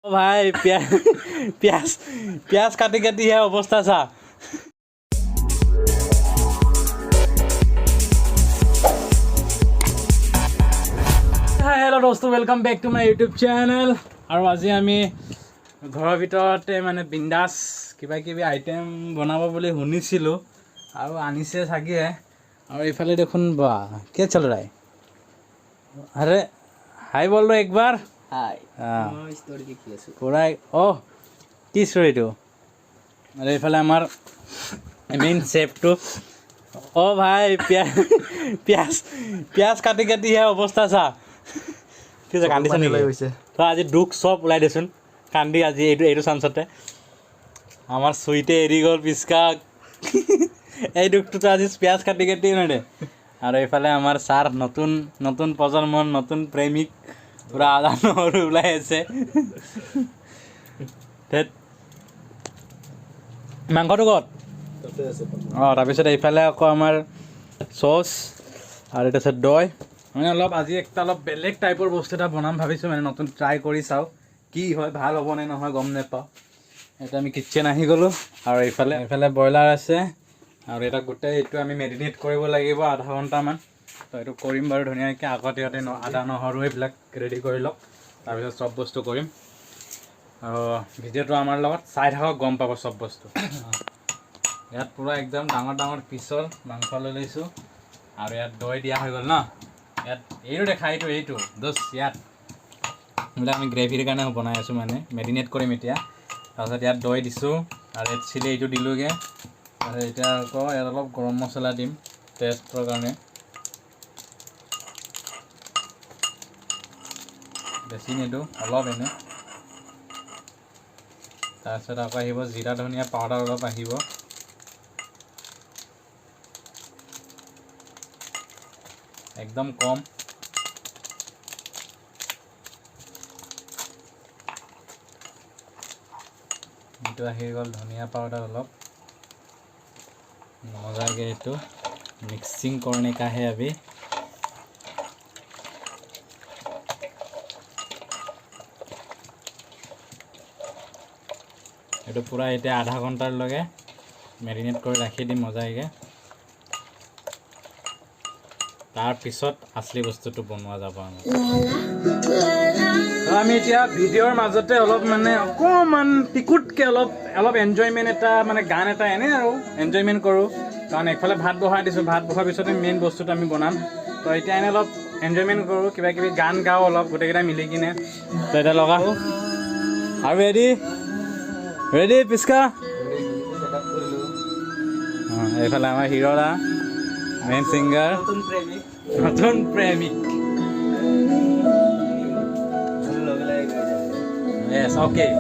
भाई प्याज प्याज काटी काटी है अवस्था सा। हेलो दोस्तों, welcome back to my YouTube channel. और आज आम घर भरते माने बिंदास किबा किबि आइटेम बनाब बोली शुनिसिलो और आनिसे चागे। और इफाले देखुन बा क्या चल रहा है। अरे हाय बोल लो एक बार। हाय स्टोरी देखि आछु पूरा। ओह की स्टोरी तो। अरे इफाले आमार मेन शेफ तो। ओ भाई प्याज प्याज काटी काटी है अवस्था सा। कि कान्दिছে নেকি তো আজি দুখ সব ওলাই দেচোন। কান্দি আজি এইটো চান্সতে আমাৰ চুইটে এৰি গ'ল পিচকা। এই দুখটো আজি পিঁয়াজ কাটি কাটি নেদে। আৰু এইফালে আমাৰ ছাৰ নতুন নতুন প্ৰজন্মৰ নতুন প্ৰেমিক পুৰা আদা নহৰু ওলাই আছে। মাংসটো ক'ত? অঁ তাৰপিছত এইফালে আকৌ আমাৰ চচ আৰু এটা আছে দৈ। মানে অলপ আজি একটা অলপ বেলেগ টাইপৰ বস্তু এটা বনাম ভাবিছোঁ, মানে নতুন ট্ৰাই কৰি চাওঁ কি হয়, ভাল হ'ব নে নহয় গম নাপাওঁ। এটা আমি কিটচেন আহি গ'লোঁ। আৰু এইফালে ব্ৰইলাৰ আছে আৰু এটা গোটেই এইটো আমি মেৰিনেট কৰিব লাগিব আধা ঘণ্টামান। তো এইটো কৰিম বাৰু ধুনীয়াকৈ। আগতে আদা নহৰু এইবিলাক ৰেডি কৰি লওক, তাৰপিছত চব বস্তু কৰিম। আৰু ভিডিঅ'টো আমাৰ লগত চাই থাকক, গম পাব চব বস্তু। ইয়াত পুৰা একদম ডাঙৰ ডাঙৰ পিছৰ মাংস লৈ লৈছোঁ আৰু ইয়াত দৈ দিয়া হৈ গ'ল ন। ইয়াত এইটো দেখা এইটো দোষ ইয়াত এইবিলাক আমি গ্ৰেভিৰ কাৰণে বনাই আছোঁ, মানে মেৰিনেট কৰিম এতিয়া। তাৰপিছত ইয়াত দৈ দিছোঁ আৰু ইয়াত চিলি এইটো দিলোঁগৈ। তাৰপিছত এতিয়া আকৌ ইয়াত অলপ গৰম মছলা দিম টেষ্টৰ কাৰণে, বেছি নিদিওঁ অলপ এনে। তাৰপিছত আকৌ আহিব জিৰা ধনিয়া পাউডাৰ অলপ আহিব। একদম কম। এইটো আহি গ'ল ধনিয়া পাউডাৰ অলপ। মজাকে এইটো মিক্সিং करने का है अभी। এইটো পুৰা এতিয়া আধা ঘণ্টাৰ লগে মেৰিনেট কৰি ৰাখি দিম মজাকে। তাৰপিছত আছলি বস্তুটো বনোৱা যাব আমাৰ। আমি এতিয়া ভিডিঅ'ৰ মাজতে অলপ মানে অকণমান টিকুটকৈ অলপ এনজয়মেণ্ট এটা, মানে গান এটা এনেই আৰু এনজয়মেণ্ট কৰোঁ। কাৰণ একফালে ভাত বহাই দিছোঁ, ভাত বহোৱাৰ পিছতে মেইন বস্তুটো আমি বনাম। তো এতিয়া এনেই অলপ এনজয়মেণ্ট কৰোঁ, কিবা কিবি গান গাওঁ অলপ গোটেইকেইটা মিলি কিনে। তো এতিয়া লগাওঁ আৰু ৰেডি পিচকা। অঁ এইফালে আমাৰ হিৰ'দা মেইন ছিংগাৰ, নতুন প্ৰেমিক। Yes, okay.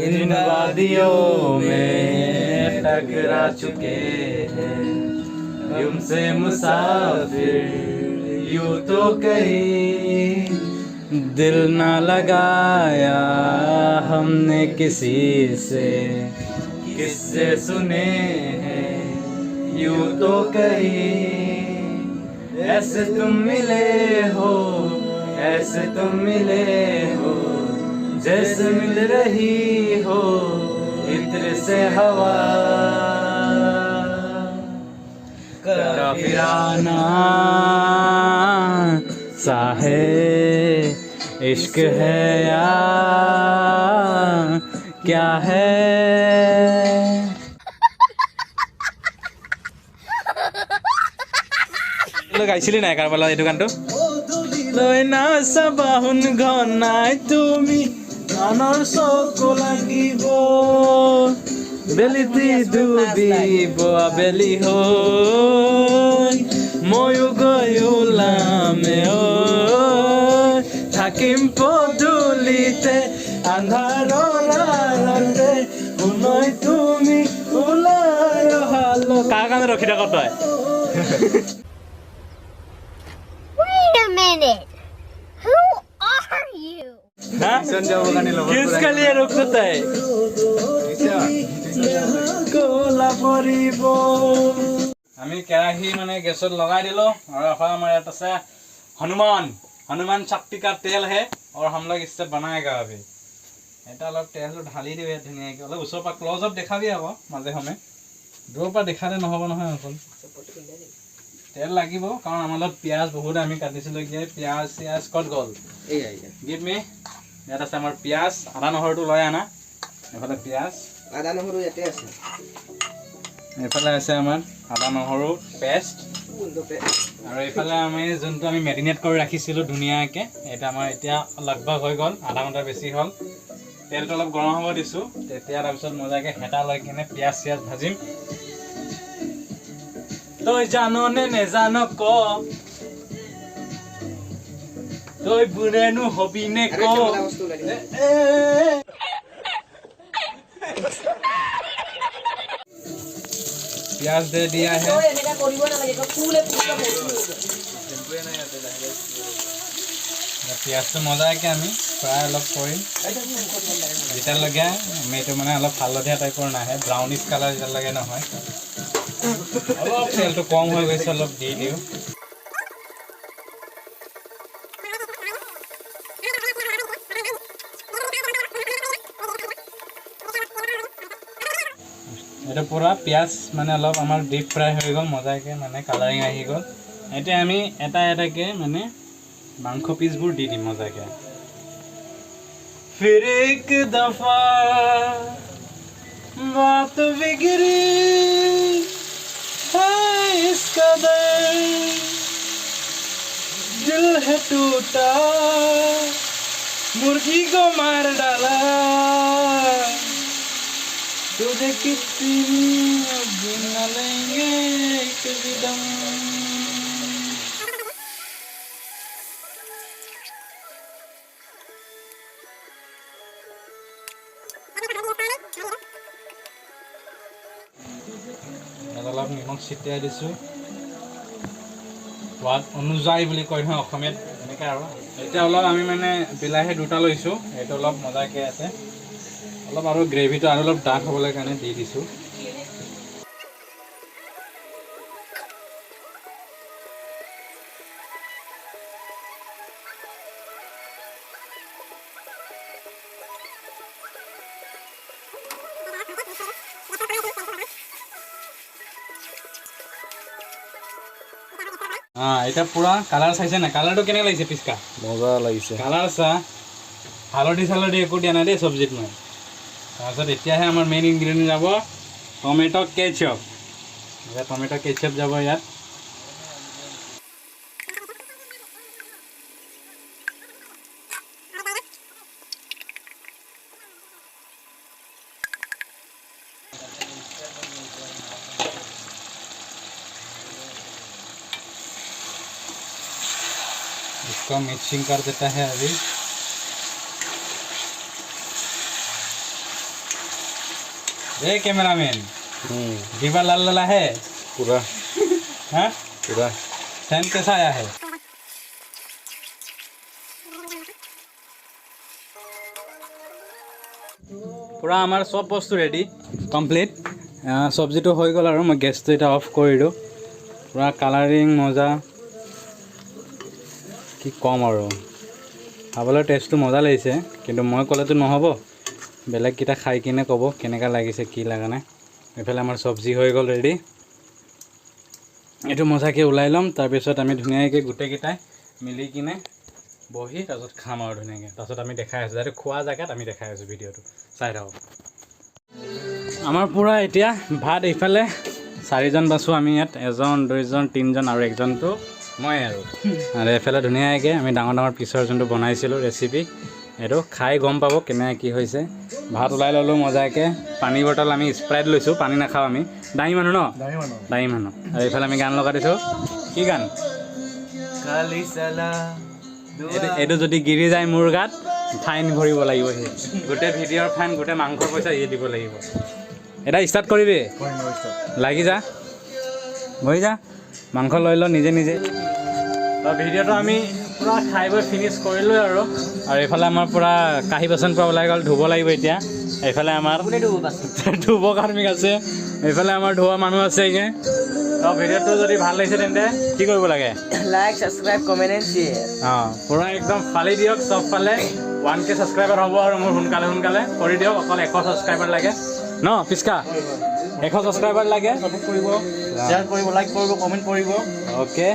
इन वादियों में टकरा चुके हैं तुमसे मुसाफिर यूं तो कहीं दिल ना लगाया हमने किसी से, किससे सुने हैं यूं तो कहीं ऐसे तुम मिले हो, ऐसे तुम मिले हो जैसे मिल रही हो इत्र से हवा। काफिराना सा है इश्क है या क्या है। গাইছিলি নাই কাৰোবাৰ লগত এইটো গানটো? লৈ নাচা বাহুন ঘনাই তুমি গানৰ চকু লাগিব, বেলিতি ডুবিব আবেলি হৈ ময়ো গৈ ওলামে ঐ থাকিম পদূলিতে আন্ধাৰৰ আড়ালতে শুনৈ তুমি ওলাই অহালৈ। কাৰ কাৰণে ৰখি থাক তই? Wait a minute. Who are you? किसके लिए रुकता है? আমি কেৰাহী মানে গেছত লগাই দিলোঁ আৰু এখন আমাৰ ইয়াত আছে हनुमान शक्ति का तेल है और हम लोग इससे बनाएगा अभी এটা অলপ তেলটো ঢালি দিবে ধুনীয়াকৈ অলপ ওচৰৰ পৰা ক্লজ আপ দেখাবি আকৌ মাজে সময়ে দূৰৰ পৰা দেখালে নহ'ব নহয় অকল তেল লাগিব কাৰণ আমাৰ লগত পিঁয়াজ বহুত আমি কাটিছিলোঁ এতিয়া পিঁয়াজ ক'ত গ'ল গিভ মি ইয়াত আছে আমাৰ পিঁয়াজ আদা নহৰুটো লৈ আনা এইফালে পিঁয়াজ আদা নহৰু ইয়াতে আছে এইফালে আছে আমাৰ আদা নহৰু পেষ্ট আৰু এইফালে আমি যোনটো আমি মেৰিনেট কৰি ৰাখিছিলোঁ ধুনীয়াকৈ এটা আমাৰ এতিয়া লগভগ হৈ গ'ল আধা ঘণ্টা বেছি হ'ল তেলটো অলপ গৰম হ'ব দিছোঁ তেতিয়া তাৰপিছত মজাকৈ হেতা লৈ কিনে পিঁয়াজ চিয়াজ ভাজিম তই জানো নে নেজান ক তই বুঢ়েনো হবি নে ক प्याज दे दिया है पियाजটো মজাকৈ আমি ফ্ৰাই অলপ কৰিম যেতিয়ালৈকে আমি এইটো মানে অলপ হালধীয়া টাইপৰ নাহে ব্ৰাউনিছ কালাৰ যেতিয়ালৈকে নহয় অলপ তেলটো কম হৈ গৈছে অলপ দি দিওঁ এটা পুরা পিঁয়াজ মানে অলপ আমার ডিপ ফ্রাই হয়ে গেল মজাকে মানে কালারিং আহি গেল এতিয়া আমি এটা এটাকে মানে মাংস পিসবোৰ দি দিম মজাকে फिर एक दफा बात बिगड़ी है इस कदर दिल है टूटा मुर्गी को मार डाला तुझे किसी अब न लेंगे एक भी दम অলপ নিমখ ছিটিয়াই দিছোঁ সোৱাদ অনুযায়ী বুলি কয় নহয় অসমীয়াত এনেকৈ আৰু এতিয়া অলপ আমি মানে বিলাহী দুটা লৈছোঁ এইটো অলপ মজাকৈ আছে অলপ আৰু গ্ৰেভিটো আৰু অলপ ডাঠ হ'বলৈ কাৰণে দি দিছোঁ এটা পুৰা কালাৰ চাইছে না কালাৰটো কেনেকৈ লাগিছে পিচকা মজা লাগিছে কালাৰ চা হালধি চালধি একো দিয়া নাই দেই চব্জিত মই তাৰপিছত এতিয়াহে আমাৰ মেইন ইনগ্ৰিডিয়েণ্ট যাব টমেটো কেচআপ এতিয়া টমেটো কেচআপ যাব ইয়াত इसको मिक्सिंग कर देता है अभी ये कैमरामैन जीवा लाल लाला है पूरा हाँ पूरा सेंट कैसा आया है पूरा हमारा सब बस्तु रेडी कम्प्लीट सब्जी तो हो गल और मैं गैस तो इतना ऑफ कर दो पूरा कलरिंग मजा कि कम और खाबले टेस्टটো मजा লাগিছে কিন্তু মই ক'লেতো নহ'ব বেলেগ কিটা খাই কিনে ক'ব কেনেকা লাগিছে কি লাগা নাই এফালে আমাৰ সবজি হৈ গল ৰেডি এটো মজাকে উলাই লম তাৰ পিছত আমি ধুনিয়াকে গুটে কিটাই মিলি কিনে বহি তাৰপিছত খাম আৰু ধুনিয়াকে তাৰপিছত আমি দেখাই আছো যাতে খোৱা জায়গাত আমি দেখাই আছো ভিডিওটো চাই থাকক আমাৰ পুৰা এতিয়া ভাত ইফালে চাৰিজন বাসু আমি ইয়াত এজন দুইজন তিনজন আৰু একজনটো মই আৰু এফালে ধুনীয়াকৈ আমি ডাঙৰ ডাঙৰ পিছৰ যোনটো বনাইছিলোঁ ৰেচিপি এইটো খাই গম পাব কেনে কি হৈছে ভাত ওলাই ল'লোঁ মজাকৈ পানী বটল আমি স্প্ৰাইট লৈছোঁ পানী নাখাওঁ আমি দাঙি মানুহ ন দাঙি মানুহ আৰু এইফালে আমি গান লগাই দিছোঁ কি গান এইটো যদি গিৰি যায় মোৰ গাত ফাইন ভৰিব লাগিব সি গোটেই ভিডিঅ'ৰ ফাইন গোটেই মাংসৰ পইচা ইয়ে দিব লাগিব এটা ষ্টাৰ্ট কৰিবি লাগি যা বহি যা মাংস লৈ ল নিজে নিজে ভিডিঅ'টো আমি পুৰা খাই বৈ ফিনিছ কৰিলোঁ আৰু এইফালে আমাৰ পুৰা কাঁহী বাচন পৰা ওলাই গ'ল ধুব লাগিব এতিয়া এইফালে আমাৰ ধুব কাৰ্মিক আছে এইফালে আমাৰ ধোৱা মানুহ আছে তো ভিডিঅ'টো যদি ভাল লাগিছে তেন্তে কি কৰিব লাগে like subscribe comment and share পুৰা একদম ফালি দিয়ক চবফালে 1K ছাবস্ক্ৰাইবাৰ হ'ব আৰু মোৰ সোনকালে কৰি দিয়ক অকল 100 ছাবস্ক্ৰাইবাৰ লাগে ন পিস্কা 100 ছাবস্ক্ৰাইবাৰ লাগে সাপোৰ্ট কৰিব শেয়াৰ কৰিব লাইক কৰিব কমেন্ট কৰিব অ'কে